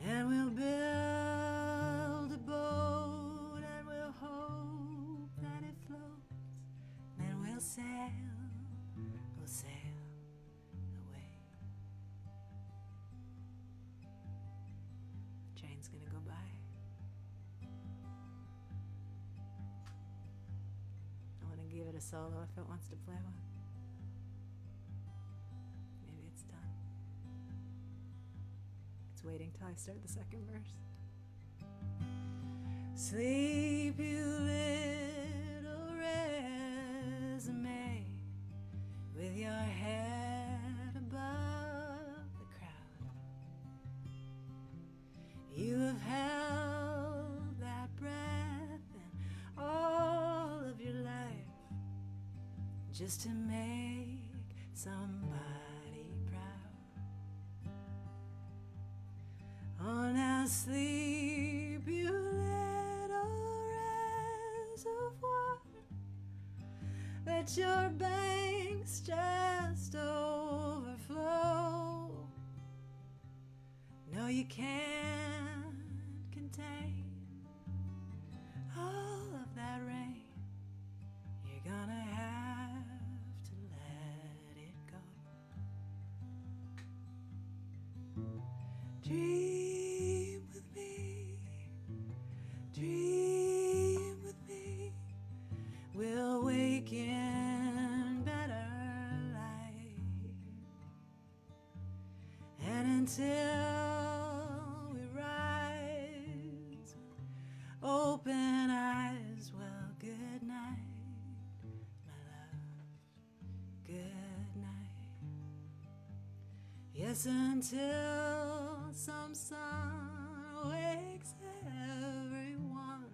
Speaker 1: and we'll build a boat, and we'll hope that it floats. Then we'll sail away. The train's gonna go by. I want to give it a solo if it wants to play one. Maybe it's done. It's waiting till I start the second verse. Sleep, you little resume, with your head above the crowd. You have held that breath in all of your life, just to make somebody proud. Oh, now sleep, you little reservoir. Let your banks just overflow. No, you can't contain all of that rain. You're gonna have to let it go. Dream with me, dream with me. We'll wake in better light, and until we rise, open eyes. Well, good night, my love, good night. Yes, until some sun wakes everyone.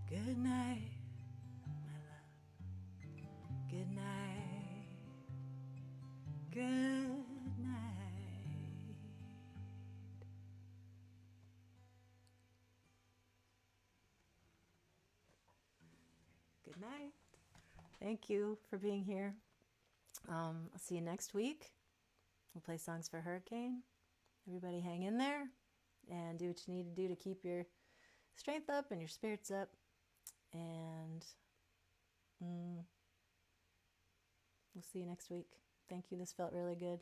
Speaker 1: Good night, my love. Good night. Good night. Good night. Thank you for being here. I'll see you next week. We'll play songs for Hurricane. Everybody hang in there and do what you need to do to keep your strength up and your spirits up. And we'll see you next week. Thank you. This felt really good.